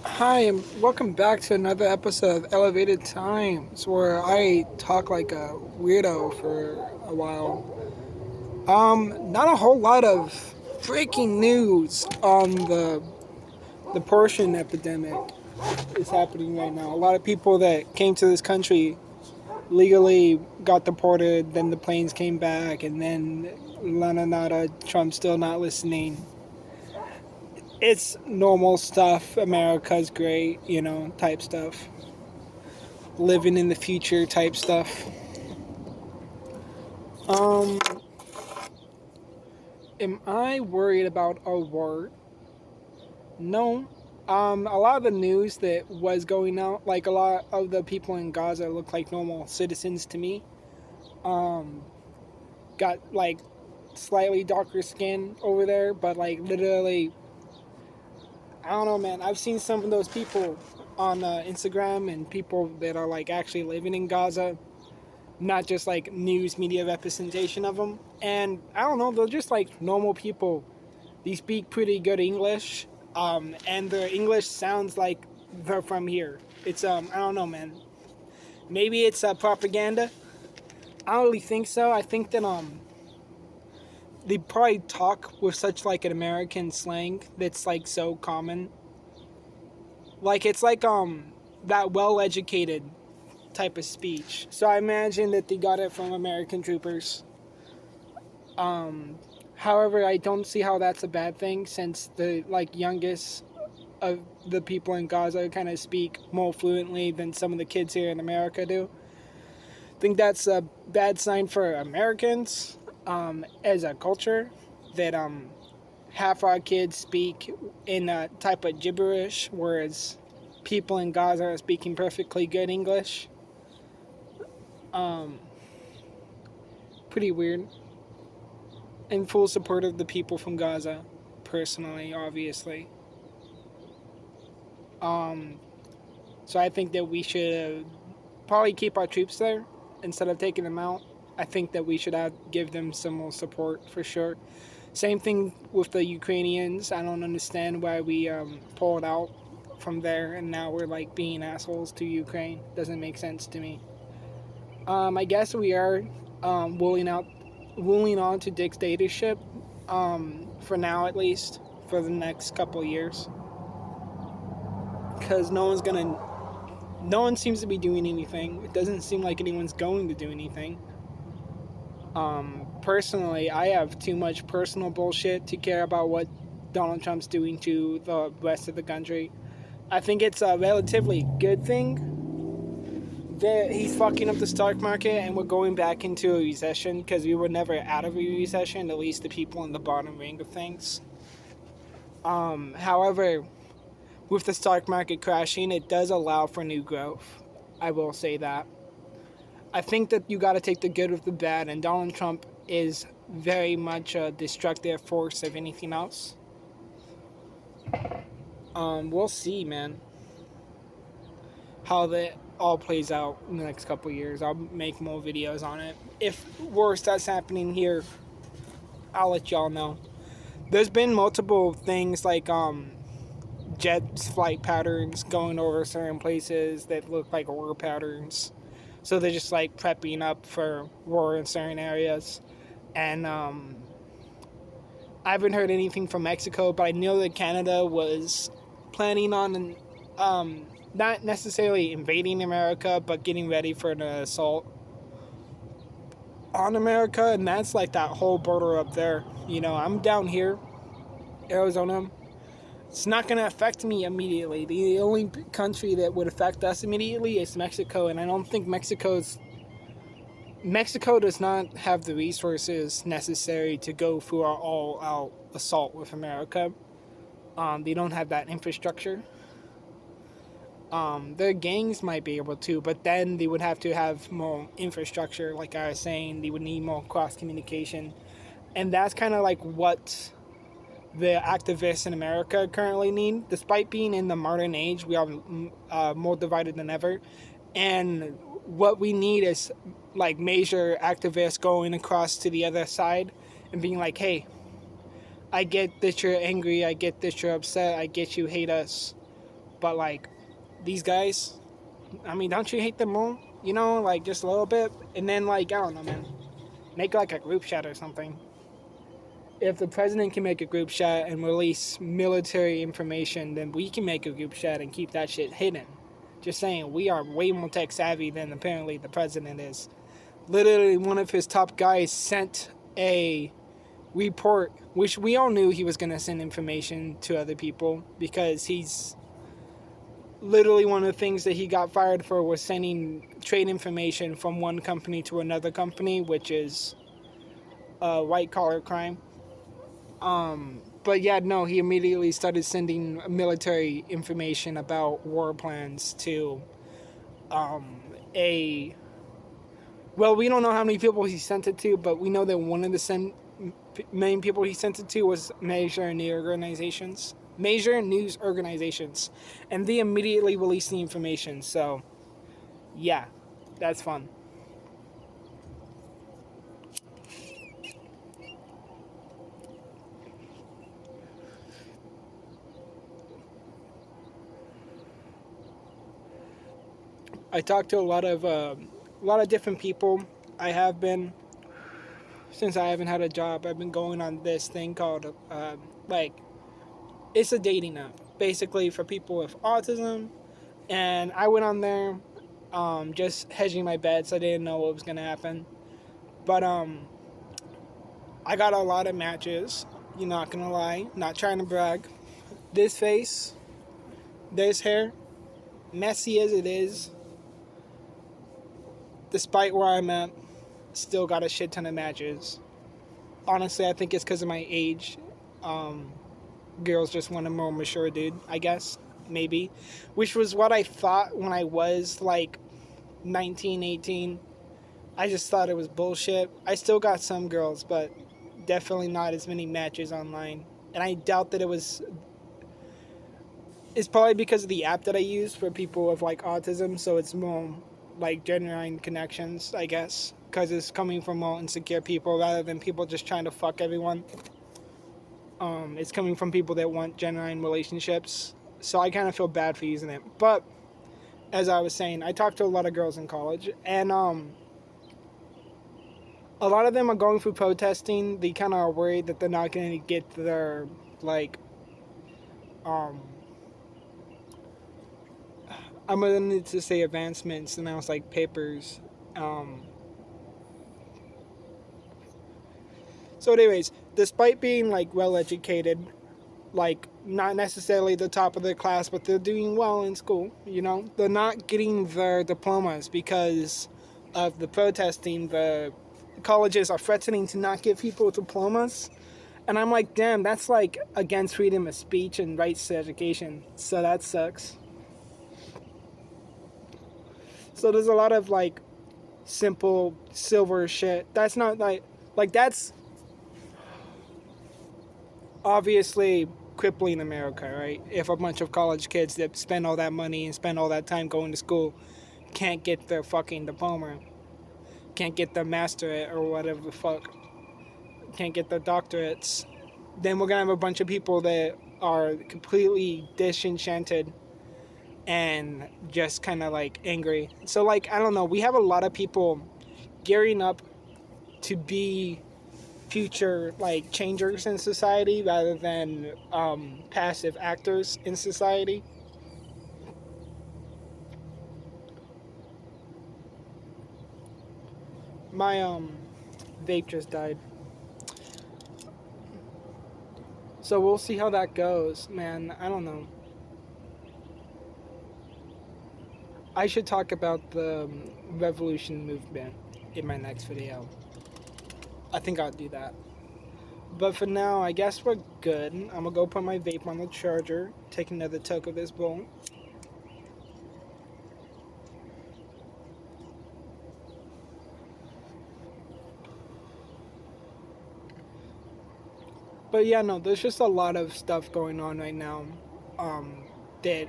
Hi, and welcome back to another episode of Elevated Times, where I talk like a weirdo for a while. Not a whole lot of breaking news on the portion epidemic is happening right now. A lot of people that came to this country legally got deported, then the planes came back, and then Lana Nada, Trump still not listening. It's normal stuff. America's great, type stuff. Living in the future type stuff. Um, am I worried about a war? No. A lot of the news that was going out, like a lot of the people in Gaza look like normal citizens to me. Um, got like slightly darker skin over there, but like literally, I don't know, man. I've seen some of those people on Instagram and people that are like actually living in Gaza, not just like news media representation of them. And I don't know, they're just like normal people. They speak pretty good English, and their English sounds like they're from here. It's I don't know, man. Maybe it's propaganda. I don't really think so. I think that they probably talk with such like an American slang that's like so common. Like it's like that well educated type of speech. So I imagine that they got it from American troopers. Um, However, I don't see how that's a bad thing since the like youngest of the people in Gaza kind of speak more fluently than some of the kids here in America do. I think that's a bad sign for Americans as a culture that half our kids speak in a type of gibberish, whereas people in Gaza are speaking perfectly good English. Um, Pretty weird. In full support of the people from Gaza, personally, obviously. Um, so I think that we should probably keep our troops there instead of taking them out. I think that we should give them some more support for sure. Same thing with the Ukrainians. I don't understand why we pulled out from there and now we're like being assholes to Ukraine. Doesn't make sense to me. I guess we are ruling on to dictatorship for now at least for the next couple of years because no one seems to be doing anything. It doesn't seem like anyone's going to do anything. Personally, I have too much personal bullshit to care about what Donald Trump's doing to the rest of the country. I think it's a relatively good thing that he's fucking up the stock market and we're going back into a recession because we were never out of a recession, at least the people in the bottom ring of things. However, with the stock market crashing, it does allow for new growth. I will say that. I think that you got to take the good with the bad, and Donald Trump is very much a destructive force, if anything else. We'll see, man, how that all plays out in the next couple of years. I'll make more videos on it. If war starts happening here, I'll let y'all know. There's been multiple things like jet flight patterns going over certain places that look like war patterns. So they're just like prepping up for war in certain areas. And I haven't heard anything from Mexico, but I know that Canada was planning on not necessarily invading America, but getting ready for an assault on America. And that's like that whole border up there. I'm down here, Arizona. It's not going to affect me immediately. The only country that would affect us immediately is Mexico, and I don't think Mexico does not have the resources necessary to go through our all-out assault with America. They don't have that infrastructure. Their gangs might be able to, but then they would have to have more infrastructure. Like I was saying, they would need more cross communication, and that's kind of like what the activists in America currently need. Despite being in the modern age, we are more divided than ever, and what we need is like major activists going across to the other side and being like, hey, I get that you're angry, I get that you're upset, I get you hate us, But like these guys, I mean, don't you hate them more? You know, like just a little bit, and then like I don't know, man, make like a group chat or something. If the president can make a group chat and release military information, then we can make a group chat and keep that shit hidden. Just saying, we are way more tech savvy than apparently the president is. Literally, one of his top guys sent a report, which we all knew he was going to send information to other people because he's literally one of the things that he got fired for was sending trade information from one company to another company, which is a white collar crime. But yeah, no, he immediately started sending military information about war plans to a. Well, we don't know how many people he sent it to, but we know that one of the main people he sent it to was major news organizations, and they immediately released the information. So, yeah, that's fun. I talked to a lot of different people. I have been since I haven't had a job. I've been going on this thing called like it's a dating app, basically for people with autism. And I went on there, just hedging my bets. I didn't know what was gonna happen, but I got a lot of matches. You're not gonna lie, not trying to brag. This face, this hair, messy as it is, despite where I'm at, still got a shit ton of matches. Honestly, I think it's because of my age. Um, Girls just want a more mature dude, I guess, maybe. Which was what I thought when I was like 19, 18. I just thought it was bullshit. I still got some girls, but definitely not as many matches online. And I doubt that it's probably because of the app that I use for people with like autism, so it's more like genuine connections, I guess, because it's coming from more insecure people rather than people just trying to fuck everyone. It's coming from people that want genuine relationships, so I kind of feel bad for using it. But as I was saying, I talked to a lot of girls in college, and a lot of them are going through protesting. They kind of are worried that they're not going to get their like um I'm gonna need to say advancements, and I was like papers. Um, so, anyways, despite being like well educated, like not necessarily the top of their class, but they're doing well in school. You know, they're not getting their diplomas because of the protesting. The colleges are threatening to not give people diplomas, and I'm like, damn, that's like against freedom of speech and rights to education. So that sucks. So there's a lot of like simple silver shit. That's not like that's obviously crippling America, right? If a bunch of college kids that spend all that money and spend all that time going to school can't get their fucking diploma, can't get their masterate or whatever the fuck, can't get their doctorates, then we're gonna have a bunch of people that are completely disenchanted and just kind of like angry. So like I don't know, we have a lot of people gearing up to be future like changers in society rather than passive actors in society. My vape just died, so we'll see how that goes, man. I don't know. I should talk about the revolution movement in my next video. I think I'll do that. But for now, I guess we're good. I'm gonna go put my vape on the charger, take another toke of this bowl. But yeah, no, there's just a lot of stuff going on right now that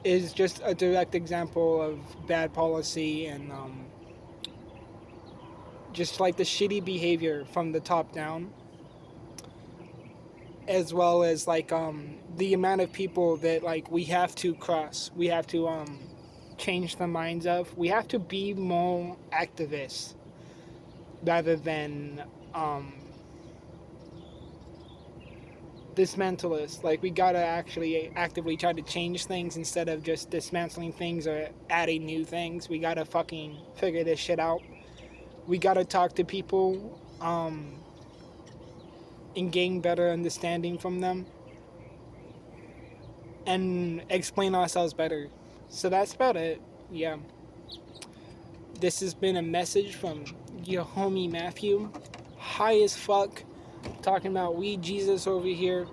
is just a direct example of bad policy and just like the shitty behavior from the top down. as well as like the amount of people that like we have to cross, we have to change the minds of. We have to be more activists rather than um dismantleists. Like we gotta actually actively try to change things instead of just dismantling things or adding new things. We gotta fucking figure this shit out. We gotta talk to people and gain better understanding from them and explain ourselves better. So that's about it. Yeah. This has been a message from your homie Matthew. High as fuck. Talking about we Jesus over here.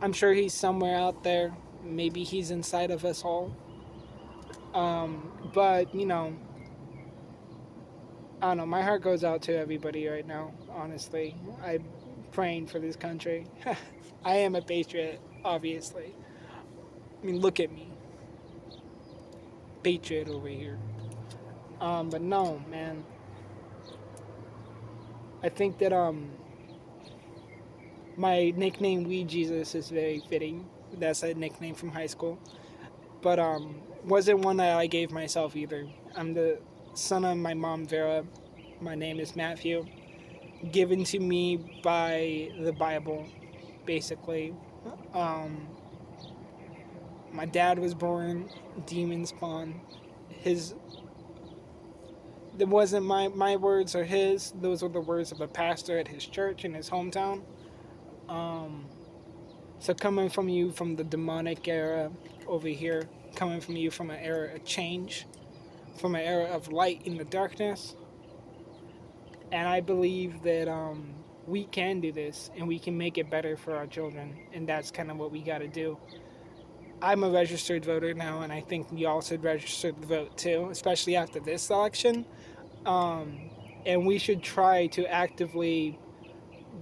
I'm sure he's somewhere out there. Maybe he's inside of us all. But, you know, I don't know. My heart goes out to everybody right now, honestly. I'm praying for this country. I am a patriot, obviously. I mean, look at me. Patriot over here. But no, man. I think that my nickname Wee Jesus is very fitting. That's a nickname from high school. But wasn't one that I gave myself either. I'm the son of my mom Vera. My name is Matthew. Given to me by the Bible, basically. Um, my dad was born demon spawn. His It wasn't my words or his. Those were the words of a pastor at his church in his hometown. Um, so coming from you from the demonic era over here, coming from you from an era of change, from an era of light in the darkness, and I believe that we can do this and we can make it better for our children, and that's kind of what we got to do. I'm a registered voter now, and I think y'all should register to vote too, especially after this election. Um, and we should try to actively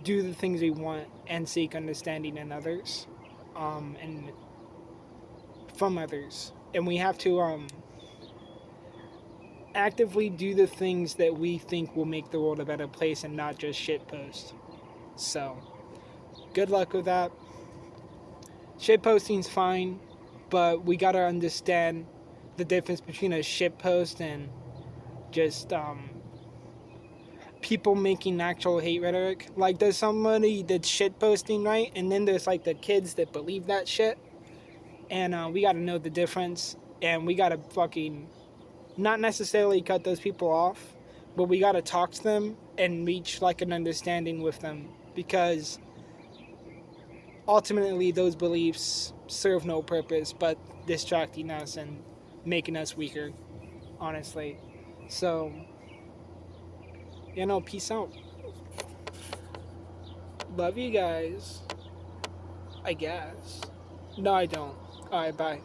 do the things we want and seek understanding in others, and from others. And we have to actively do the things that we think will make the world a better place and not just shitpost. So, good luck with that. Shitposting's fine, but we gotta understand the difference between a shitpost and just people making actual hate rhetoric. Like, there's somebody that's shitposting, right? And then there's like the kids that believe that shit. And we gotta know the difference. And we gotta fucking not necessarily cut those people off, but we gotta talk to them and reach like an understanding with them, because ultimately those beliefs serve no purpose but distracting us and making us weaker, honestly. So, peace out. Love you guys, I guess. No, I don't. Alright, bye.